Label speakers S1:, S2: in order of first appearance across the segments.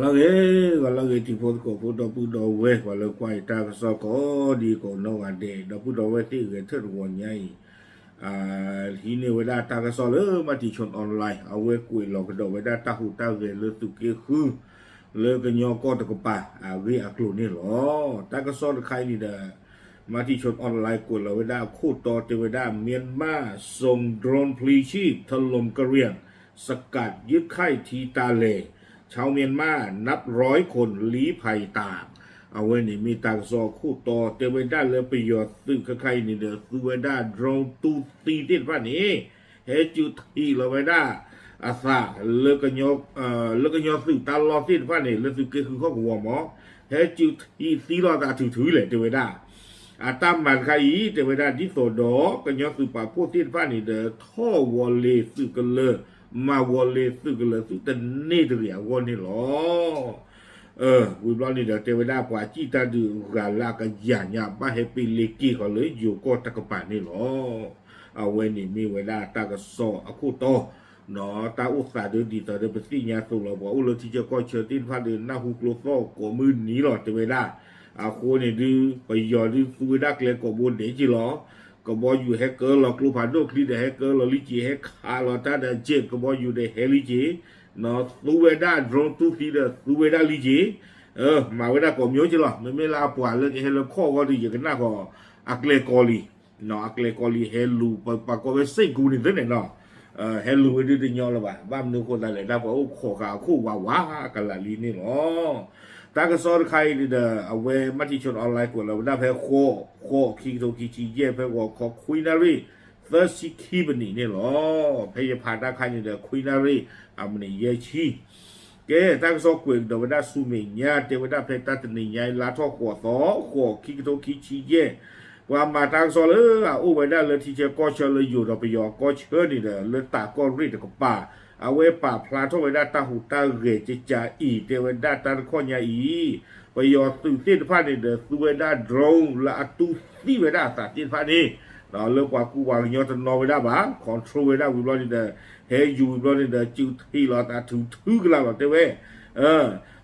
S1: Kalau tipu ko pudo pudo we kalau kuai ta so ko di ko no ade do pudo we ti ke thut wo nyai hi ne we da ta ka so le ma ti chon online a we kui lo ko do we da ta hu ta we le tu ke khu le ke nyo ko ta ko pa we a klu ni lo ta ka so khai ni daมาที่ชนออนไลน์กวนเราเวลาคู่ต่อเทวดาเมียนมาส่งโดรนพลีชีพถล่มกระเรียงสกัดยึดค่ายทีตาเลชาวเมียนมานับร้อยคนลี้ภัยตามเอาไว้นี่มีต่างซอคู่ต่อเทวดาเลยประโยชน์ซึ่งใครนี่เด้อเทวดาโดรนตูตีติดว่านี่เฮจูทีเราเวลาอาซาเลิกกันยกสื่อตลอดสิ้นว่านี่เลิกสื่อคือข้อหัวหมอเฮจูทีสีรอตาถือเลยเทวดาอาตามมันใครเทวดาที่โสดกันยอสื่อป่าพูดที่ฟ้านี่เด้อท่อวอลเลสื่อกันเลยมาวอลเลสื่อกันเลยสื่อแต่นี่เดียววันนี้หรอวิบลอนี่เด้อเทวดาป่าจีตาดูกาลากันอย่างบ้าเฮปิเลกี้เขาเลยอยู่ก็ตะกป่านี่หรอเอาไว้นี่มีเวลาตากระสออาคู่โตเนาะตาอุตสาห์เดินดีต่อเดินไปสี่ยาสุเราบอกอุลที่จะก็เชิญติ้นฟ้าเดินหน้าหุกโลโซ่กัวมือหนีหรอเทวดาอาโคเนี่ยดูไปยอดูซูดักเลยก็บนเดจิหรอก็บอกอยู่แฮกเกอร์หรอกลูกผ่านโลกที่เดแฮกเกอร์หรอลิจิแฮกขาหรอถ้าเดเจ็บก็บอกอยู่เดเฮลิจิเนาะซูเวด้าโดรนตูฟีเดซูเวด้าลิจิมาเวด้าก็มีจิหรอไม่ลาปวดเลยเฮลข้อก็ดีอย่างนั้นก็อักเลกอลีเนาะอักเลกอลีเฮลูปะก็ไปเซกูนี่ตัวเนี่ยเนาะเฮลูไปดูดิยอละบ้าบ้านนึกคนอะไรได้บอกโอ้ขอข่าวคู่ว้ากันละลีนี่เนาะตากระสอนใครนี่เด้อเอาไว้มาที่ชนออนไลน์กว่าเราได้แพ้โคคิงโตคิชิเย่แพ้ว่าขอคุยนารีเฟิร์สคีบันนี่เนี่ยหรอพยาพาได้ใครนี่เด้อคุยนารีอามันนี่เย่ชีเก๋ตากระสอนกวนเดวดาซูเมียเดวดาเพตัตนี่ยายลาทอขวดต่อขอคิงโตคิชิเย่ว่ามาตากระสอนโอ้ไว้ได้เลยที่จะก็เชื่อเลยอยู่เราไปยอก็เชื่อนี่เด้อเลยตาก็รีดกับป่าเอาไว้ป่าพลาทเวดาตาหูตาเรจิจาอีเทวดาตาข้อยาอีไปยอสื่อเส้นผ้านี่เด้อสุเวดาโดรนละตุสีเวดาสัตว์เส้นผ้านี่เราเลิกว่ากูวางยอดนอเวดาบ้าคอนโทรเวดาวิบลอนี่เด้อเฮยูวิบลอนี่เด้อจิวที่เราตาถือกันแล้วเทเว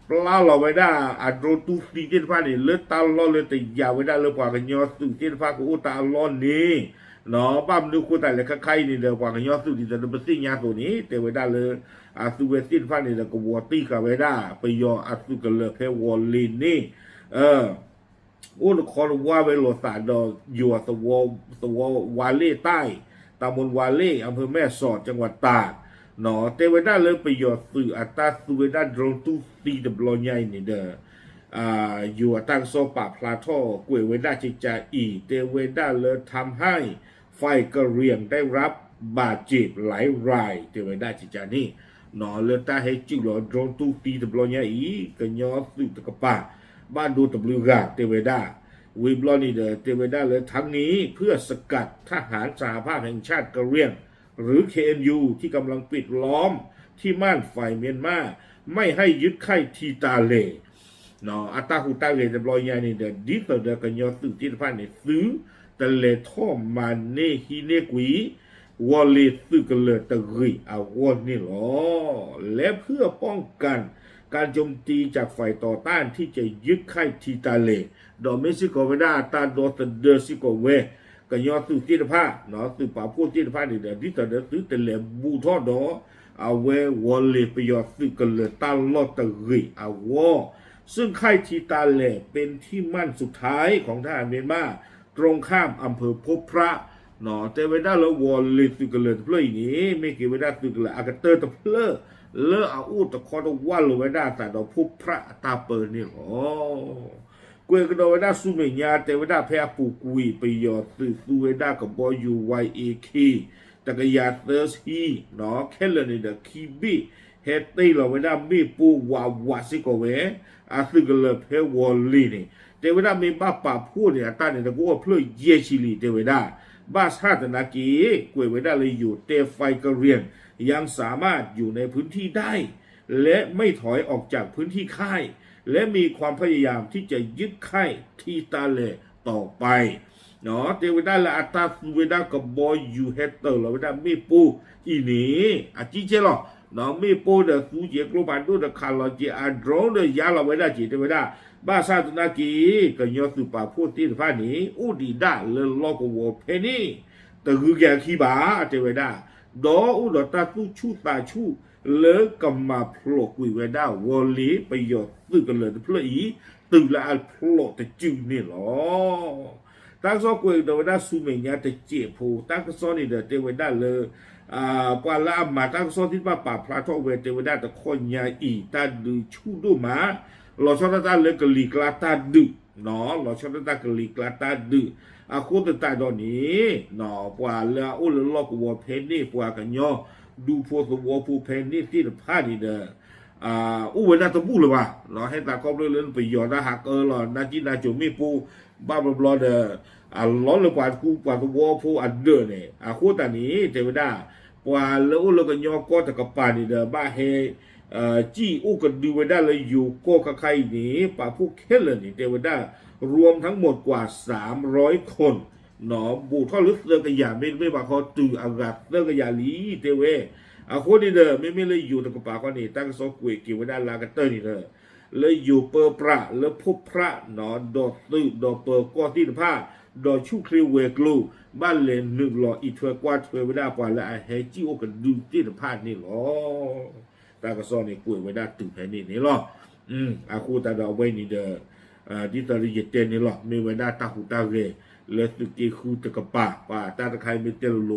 S1: ปลาเราเวดาอัดโรตุสีเส้นผ้านี่เลือดตาล้อเลือดแต่ยาเวดาเลิกว่ากันยอดสื่อเส้นผ้ากูตาล้อนี่เนาะบ้านดูคนแต่ละใครนี่เด้อกว่ากันยอดสุดที่จะเป็นสิ่งยาตัวนี้แต่เวลาเลยสุเวสินฟ้านี่เด้อก็วอตี้กับเวลาไปยอสุกันเลยแค่วอลลินนี่อุ้นคอร์ว่าเวลสานดออยู่สววาเล่ใต้ตำบลวาเล่อำเภอแม่สอดจังหวัดตากเนาะแต่เวลาเลยไปยอสื่ออัตราสุเวดาโดรนตู้ตีดับลอยใหญ่นี่เด้ออยู่ตั้งโซปาพลาท่อกวยเวด้าจิจาอีเตเวด้าเลยทำให้ไฟกระเรียงได้รับบาดเจ็บหลายรายเตเวด้าจิจานี่หนอเลือตาให้จิ๋วหลอโดนตู้ตีตบลอยอีกันยอสุตะกป่าบ้านดูตบลูกาเตเวด้าวิบลอนี่เดอเตเวด้าเลยทั้งนี้เพื่อสกัดทหารสหภาพแห่งชาติกระเรียงหรือ KNU ที่กำลังปิดล้อมที่ม่านฝ่ายเมียนมาไม่ให้ยึดค่ายทีตาเลเนาะอัตราหูตาเรจะลอยยานี่เด้อดิต่อเด้อกันยอสื่อที่ผ่านเนี่ยซื้อแต่เลท่อมันเนฮีเนกุยวอลเลซื้อกันเลยตะกุยเอาวอนนี่หรอและเพื่อป้องกันการโจมตีจากฝ่ายต่อต้านที่จะยึดค่ายทีตาเลดอเมซิโกเวดาตาโดสเดอร์ซิโกเวกันยอสื่อที่ผ่านเนาะสื่อป่าพูดที่ผ่านนี่เด้อดิต่อเด้อซื้อแต่เลบูทอดอเอาเววอลเลไปยอสื่อกันเลยตาลอดตะกุยเอาวอซึ่งค่ายทีตาเลเป็นที่มั่นสุดท้ายของทหารเมียนมาตรงข้ามอำเภอพบพระเนาะแต่เวลาเราวอลเลยสุกเลยเพลย์นี้ไม่เกี่ยวเวลาสุกเลยอากาเตอร์ตะเพลเลออาอูตะคอตะวันเลยเวลาแต่เราพบพระตาเปิดนี่หรอกวยกระโดดเวลาสุเมียแต่เวลาแพ้ปูกุยไปยอดสุเวลากับบอยูไวเอคีตะกยาเตอร์ซีเนาะแค่เลยนี่เด็กคีบีเฮตตี้เราเวลามีปูวาสิโกเวสึกเลยเพวอลลีนี่เทวดามีบ้าป่าพูดเนี่ยตาเนี่ยตะกูว่าเพลย์เยชิลีเทวดาบ้าชาตินากีกวยเวดาเลยอยู่เตไฟกระเรียนยังสามารถอยู่ในพื้นที่ได้และไม่ถอยออกจากพื้นที่ค่ายและมีความพยายามที่จะยึดค่ายทีตาเลต่อไป เนาะเทวดาละอัตตาสุเวดากับบอยยูเฮเตอร์ละเวดาไม่ปูอีนี่อาจีเจหรอเนาะไม่ปูเดสูเจกลบานดูเดคาร์ลเจอันโดรนเดยาละเวดาจีเทวดาบ้าซาตุนากีก็ยอสุปาพูดที่ฟ้านี้อุดิดาเลลอกวอเพนี่แต่คือแกขี้บาเทวดาดออุดตาตุชูตาชูเลกมาพลกุยเวดาวอลีไปยอตึกันเลยพลอีตึละอัลพลแต่จืดนี่หรอตั้งซอกกุยเทวดาสุเมญาแต่เจ็บผูตั้งซอนี่เดเทวดาเลยกว่าละมาตั้งซอที่ว่าป่าพระทอกเวเทวดาแต่คนยาอีตาดูชูดูมาหลอชอตตาเลยกลีกลาตาดึเนาะหลอชอตตากลีกลาตาดึอาคูตตาดอนี้เนาะกว่าละอุลลอกวัวเพนนี่กว่ากันย่อดูโฟสวัวผู้เพนนี่ที่พาดีเดอุเวนัตบูเลยว่ะเนาะให้ตาครอบเรื่องไปยอดนะหักหลอนาจินาโจมีปูบ้าบลอเดล้อเลยกว่ากูกว่าวัวผู้อันเดอร์เนี่ยคูตานี้เทวดากว่าละอุลกันย่อก็ตะกับปาดีเดบ้าเฮจี้อุกันดูเวดาเลยอยู่ก็ใครนี้ป่าผู้เคลนี่เทวดารวมทั้งหมดกว่า300คนหนอบูท่อลึกเลิกกระยาไม่ว่าเขาตื่นอากาศเลิกกระยาลีเทเวคนนี้เด้อไม่เลยอยู่ตะกป่าคนนี้ตั้งโซกุยกิวดาลากเตอร์นี่เด้อเลยอยู่เปอร์พระแล้วพบพระหนอดอตื่นดอเปอร์ก้อนที่ผ้าดอชูคริวเวกลูบ้านเลนหนึ่งหล่ออีเทวกว่าเทวดาปว่าละเฮจิโอกันดูที่ผ้านี่หรอตากระซอนี่กุยไว้ได้ตึงแผ่นนี่หรอคูตาดอไว้นี่เด้อที่ตอนนี้เจนนี่หรอไม่ไว้ได้ตาหูตาเรเลสตุกีคูตะกป่าตาตะไคไม่เตลโล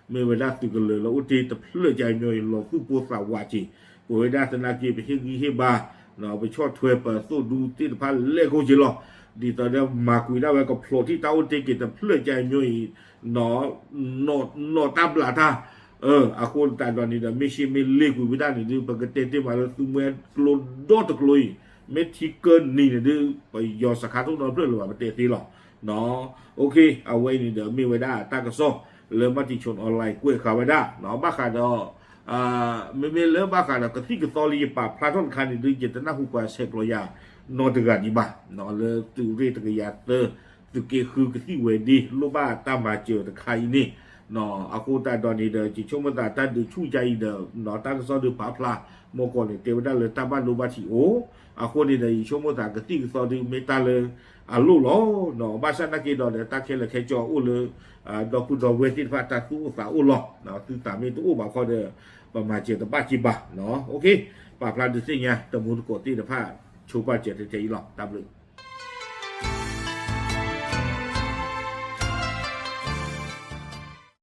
S1: ไม่ไว้ได้ตุกเลยแล้วอุติตะเลือใจเนยหลอคือปูสาวาจีไว้ได้สนาจีไปเฮกีเฮบาเนาะไปชอดถวยเปิดสู้ดูที่พันเล่โคจิหรอดีตอนนี้มาคุยได้ไว้กับโผล่ที่เต้าอุติกิตะเลือใจเนยเนาะโนตาบลาท่าอาคนตาดอนนี่เด้อไม่ใช่ไม่เลี้ยกุยไม่ได้นี่ดูปกติที่มาแล้วตัวเมื่อกลดโดตะกลุยไม่ที่เกินนี่เนี่ยดูไปยอสักขาทุกนอนเพื่อนหรือว่าประเทศที่หรอเนาะโอเคเอาไว้นี่เด้อมีไว้ได้ตั้งกระสอบเริ่มมาที่ชนออนไลน์กุ้ยข่าวไว้ได้เนาะบ้าขาดไม่เริ่มบ้าขาดก็ที่กระสอบลีป่าพระท่อนคันนี่ดูเจตนาหุกว่าเชฟโรยานอนตะการดีบ้าเนาะเลยตูเรตะกยาเตอร์ตุเกคือกที่เวดีลูกบ้าตามมาเจอตะไคนี่เนาะอากูตาดอนนี่เด้อจิชมตาตาดูชูใจเด้อเนาะตั้งกระสอบดูป่าพระโมก่อนเนี่ยเทวดาเลยตาบ้านลูกบ้าที่โออากูนี่เด้อชมตากระที่กระสอบดูเมตาเลยลูกหล่อเนาะบ้านฉันนักกีฬาเนี่ยตาเคลเคจออุเลยดอกพุดดอกเวทีฟ้าตาตู้สาวอุหล่อเนาะคือตามีตู้บ่าวเขาเด้อประมาณเจ็ดตะบ้าจีบะเนาะโอเคป่าพลานดูสิไงตะมูลโกตีตะผ้าชูป้าเจ็ดเจอีหล่อตามเลย